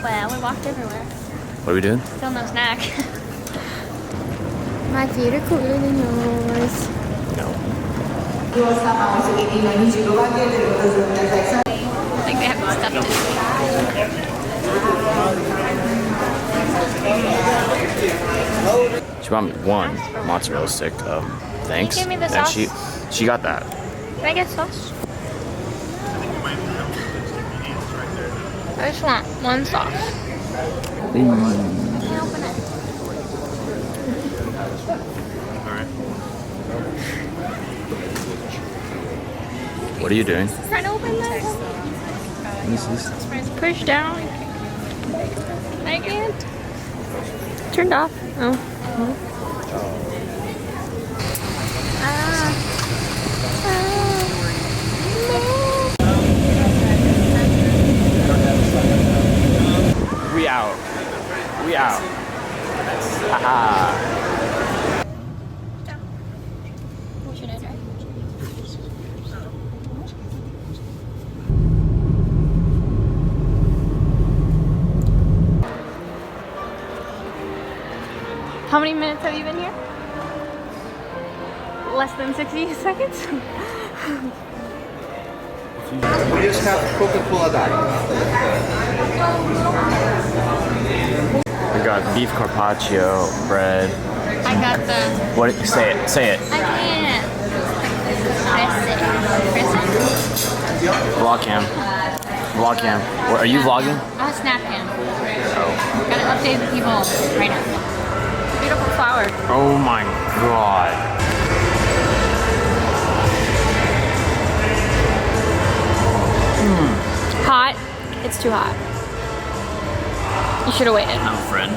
Well, we walked everywhere. What are we doing? Still no snack. My feet are cooler than yours. No. I think they have stuff to She bought me one mozzarella stick. Thanks. Can you give me the And sauce? she got that. Can I get sauce? I just want one sauce. Can you open it? What are you doing? Trying to open that. Push down. I can't. Turned off. Oh. We out. We out. Haha. What should I try? How many minutes have you been here? Less than 60 seconds? We just have Coca-Cola Diet. We got beef carpaccio, bread. I got the... What? Say it. Say it. I can't. Press it. Vlog cam. Vlog cam. Are you vlogging? I'll snap him. Oh. Gotta update the people right now. Beautiful flower. Oh my god. Hot. It's too hot. You should have waited. I'm a friend.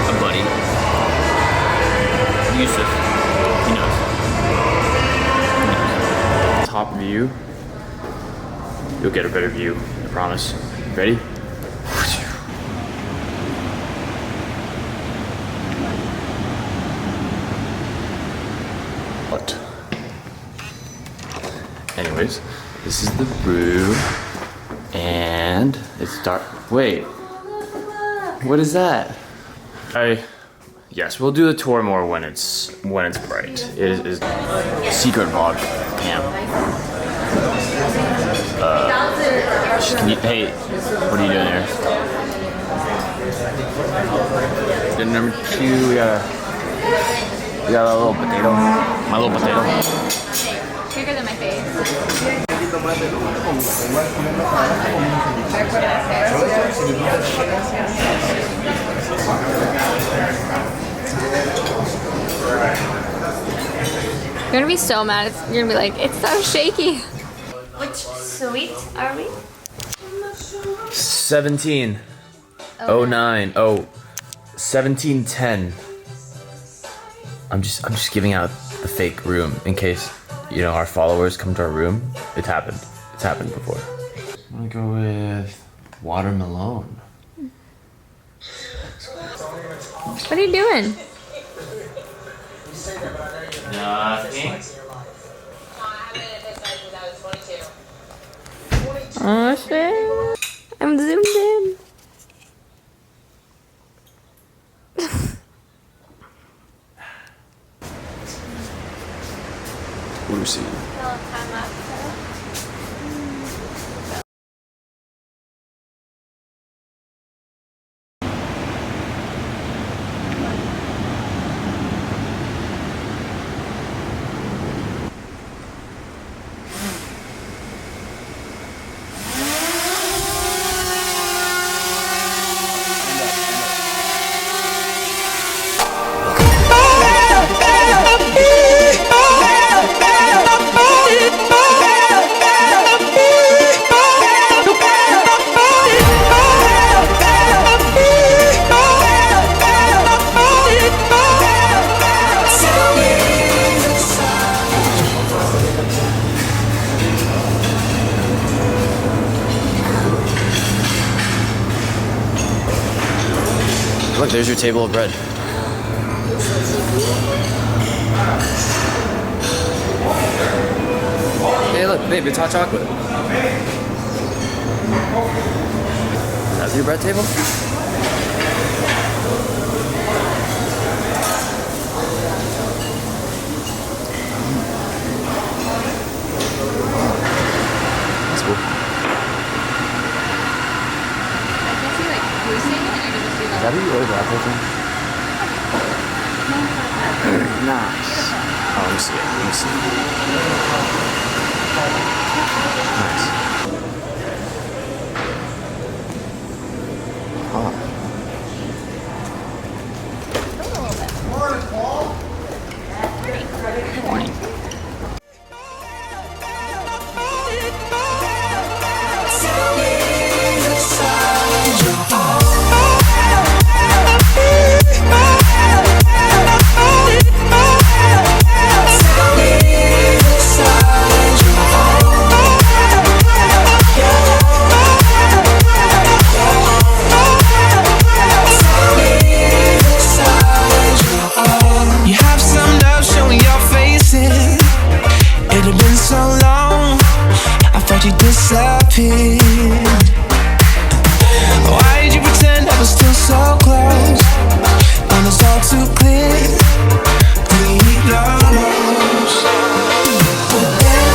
A buddy. Yusuf. He knows. Top view. You'll get a better view. I promise. Ready? What? Anyways, this is the brew. And it's dark. Wait. What is that? Yes, we'll do the tour more when it's bright. It is secret vlog cam. Hey, what are you doing here? Then number 2, we got a little potato. My little potato. Bigger than my face. You're gonna be so mad. You're gonna be like, it's so shaky. Which suite are we? 17. 09. 1710. I'm just giving out the fake room in case, you know, our followers come to our room. It's happened. It's happened before. I'm gonna go with watermelon. What are you doing? Nothing. Oh shit. I'm zoomed in. Lucy. Look, there's your table of bread. Hey, look, babe, it's hot chocolate. 3-bread table? That's cool. Is that what you ordered that thing? Nice. Oh, let me see it. Let me see it. Nice. Huh. Morning. Why did you pretend I was still so close when it's all too clear? We lost. But then,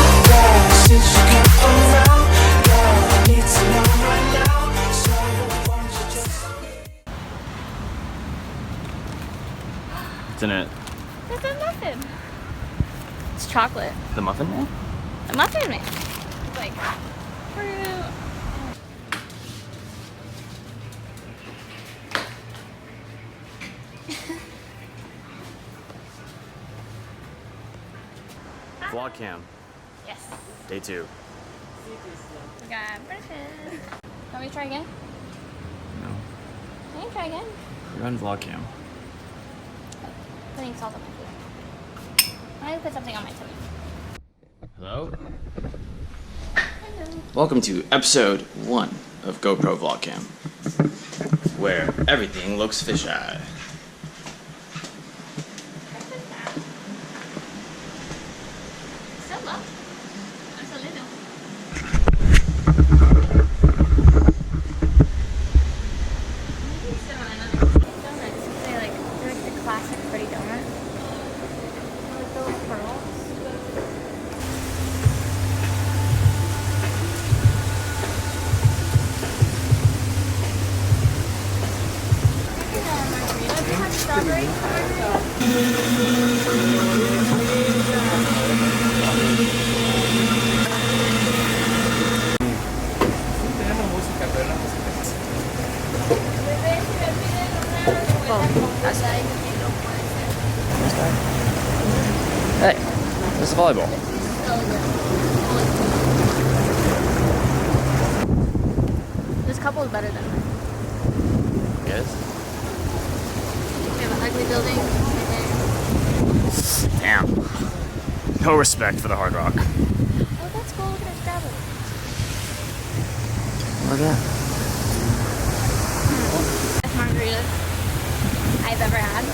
since you come around, girl, I need to know right now. So won't you just? What's in it? It's a muffin. It's chocolate. The muffin man? A muffin man. It's like fruit. Vlog cam. Yes. Day 2. We got breakfast. Want me to try again? No. Can you try again? You're on vlog cam. Putting salt on my food. I need to put something on my tummy. Hello? Welcome to episode 1 of GoPro Vlog Cam, where everything looks fisheye. So low. I'm so little. Maybe sit on another donuts. They're like the classic pretty donut. With those pearls. Margarita. Do you have strawberry margarita? Hey, this is volleyball. This couple is better than mine. Yes? We have an ugly building right Damn. No respect for the Hard Rock. there. Oh, that's cool. Look at this gravel. Look at that. Best margaritas I've ever had.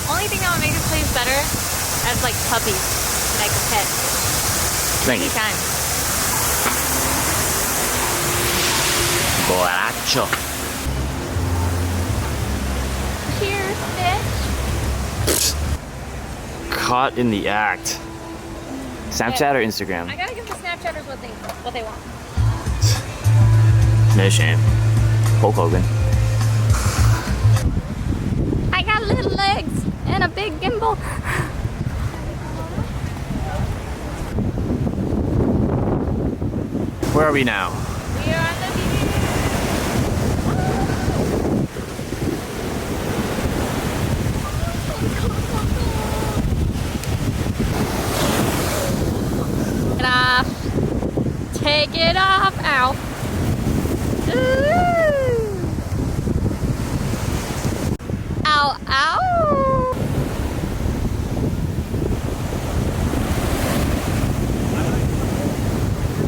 Only thing that would make this place better is like puppies, like a pet. Thank you. Anytime. Borracho. Cheers, bitch. Caught in the act. Snapchat or Instagram? I gotta give the Snapchatters what they want. No shame. Hulk Hogan. I got little legs and a big gimbal. Where are we now? We are on the beach. Get off. Take it off. Ow. Ooh. Ow, ow.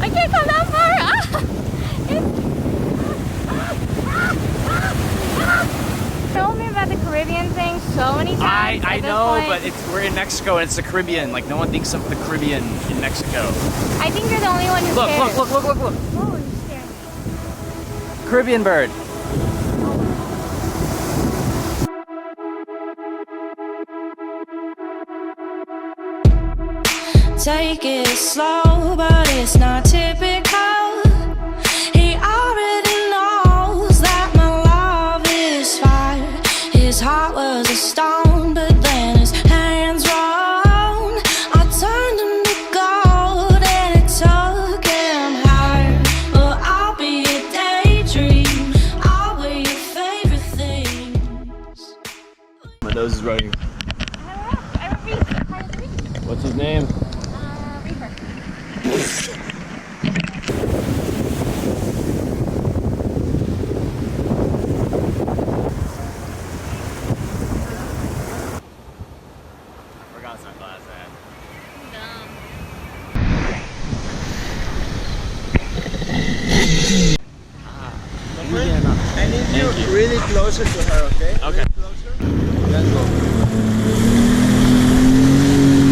I can't come that far. Ah. Told me about the Caribbean thing so many times. I at this know, point. but we're in Mexico and it's the Caribbean. Like, no one thinks of the Caribbean in Mexico. I think you're the only one who Look, cares. look, look, look, look, look. Whoa, you scared. Caribbean bird. Take it slow, but it's not typical. He already knows that my love is fire. His heart was a stone, but then his hands rolled. I turned him to gold and it took him higher. Well, I'll be a daydream. I'll wear your favorite things. My nose is running. What's his name? Forgot sunglasses. I need you really closer to her, okay? Okay. Closer. Then go.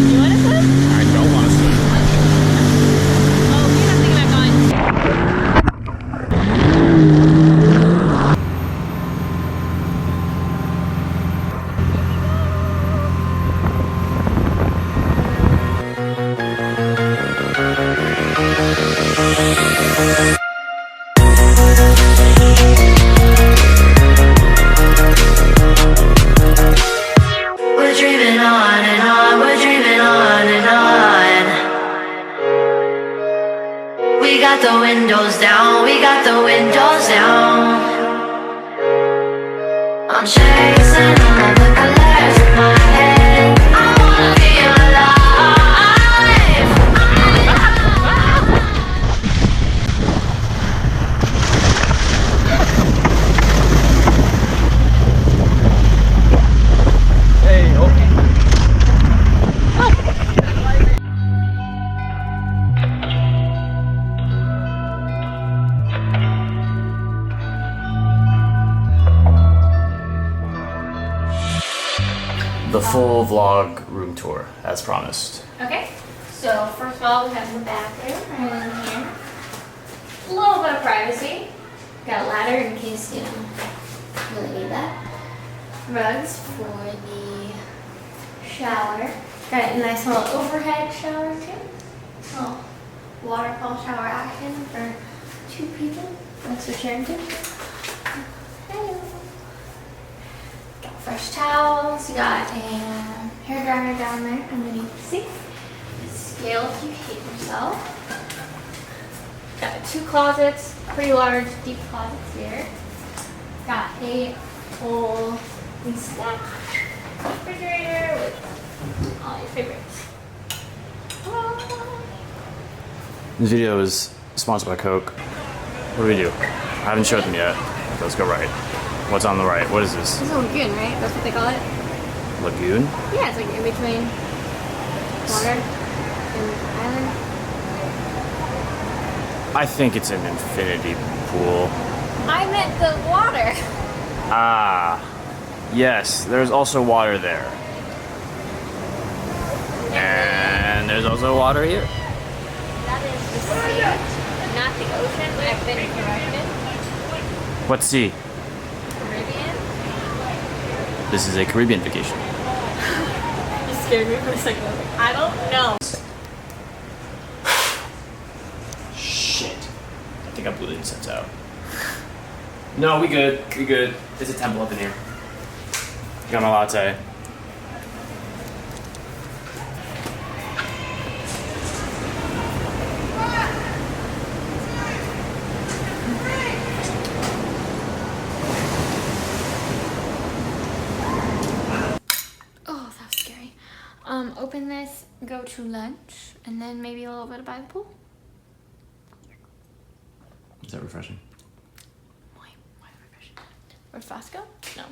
You want to swim? I don't want to swim. Oh, you're not thinking about going. We're dreaming on and on, we're dreaming on and on. We got the windows down, we got the windows down. I'm chasing all the colors in my head. I wanna feel alive. Hey, okay. The full vlog room tour, as promised. Okay, so first of all, we have the bathroom right in here. A little bit of privacy. Got a ladder in case you really need that. Rugs for the shower. Got a nice little overhead shower too. Oh, waterfall shower action for 2 people. Thanks for sharing too. Hello. Got fresh towels. You got a hair dryer down there underneath the sink. Scale if you hate yourself. Got 2 closets, pretty large, deep closets here. Got a full snack refrigerator with all your favorites. This video is sponsored by Coke. What do we do? I haven't showed them yet. Let's go right. What's on the right? What is this? This is a lagoon, right? That's what they call it? Lagoon? Yeah, it's like in between water and island. I think it's an infinity pool. I meant the water. Ah, yes, there's also water there. And there's also water here. That is the sea, not the ocean. I've been corrected. What sea? Caribbean. This is a Caribbean vacation. You scared me for a second. I was like, I don't know. Shit. I think I blew the incense out. No, we good. We good. There's a temple up in here. Got my latte. Oh, that was scary. Open this, go to lunch, and then maybe a little bit by the pool. Is that refreshing? Why refreshing? Refresco? No.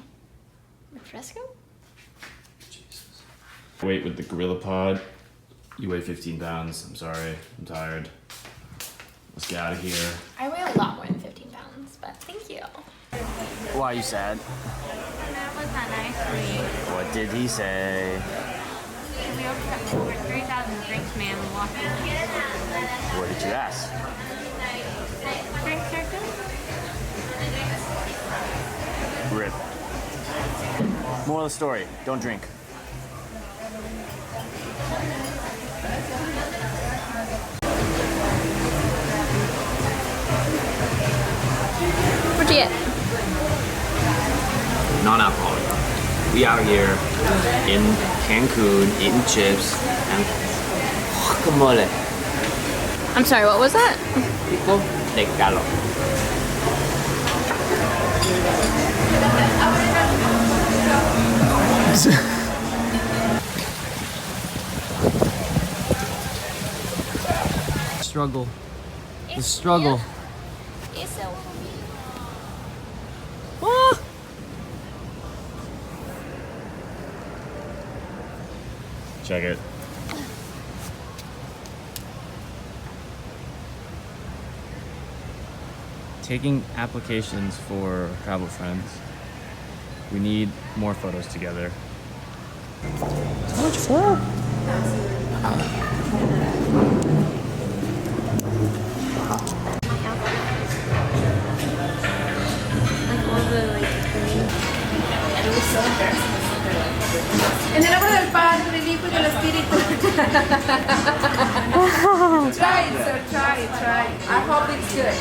Refresco? Jesus. Wait with the Gorilla Pod. You weigh 15 pounds. I'm sorry. I'm tired. Let's get out of here. I weigh a lot more than 15 pounds, but thank you. Why are you sad? That was not nice for you. What did he say? We over 3,000 drinks, man, and walked in. What did you ask? Drinks are good. Moral of the story, don't drink. Where'd you get? Non-alcoholic. We out here in Cancun eating chips and guacamole. I'm sorry, what was that? Pico de gallo. Struggle. The struggle. Check it. Taking applications for travel friends. We need more photos together. So much fun. En el nombre del Padre, del Hijo y del Espíritu. Try it, sir. Try it. I hope it's good.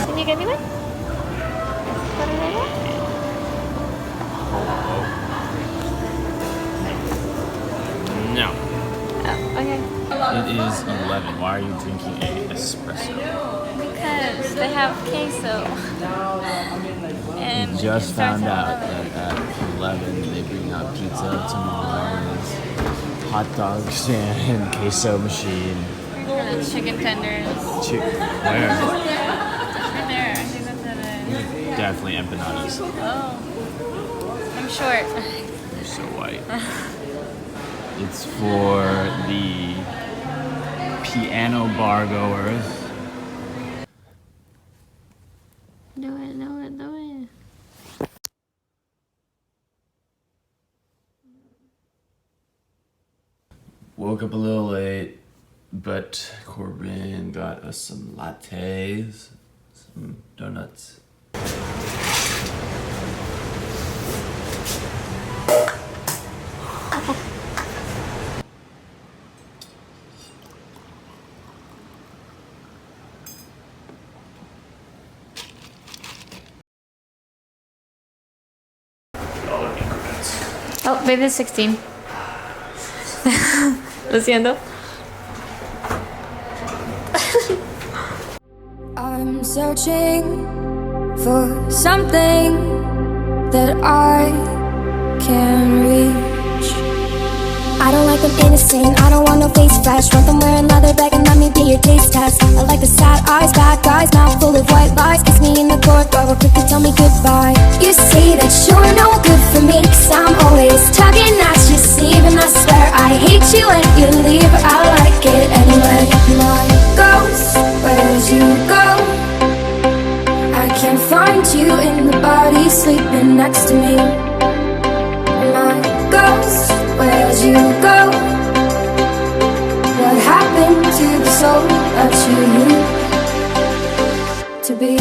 Can you give me one? No. Oh, okay. It is 11. Why are you drinking a espresso? Because they have queso. And Just it starts found at out that at 11 they bring out pizza, tamales, hot dogs, and queso machine. And chicken tenders. Where? Right there. I think that's it. Definitely empanadas. Oh. I'm short. You're so white. It's for the piano bar goers. Do it. Woke up a little late, but Corbin got us some lattes, some donuts. Oh, baby, it's 16. Lo siento. I'm searching for something that I can reach. I don't like them innocent, I don't want no face flash. Want them wearing leather bag and let me be your taste test. I like the sad eyes, bad guys, mouth full of white lies. Kiss me in the corridor, real quick to tell me goodbye. You say that you're no good for me, 'cause I'm always tugging at your sleeve. And I swear I hate you when you leave. I like it anyway. My ghost, where'd you go? I can't find you in the body sleeping next to me. My ghost, where'd you go? What happened to the soul that you used to be?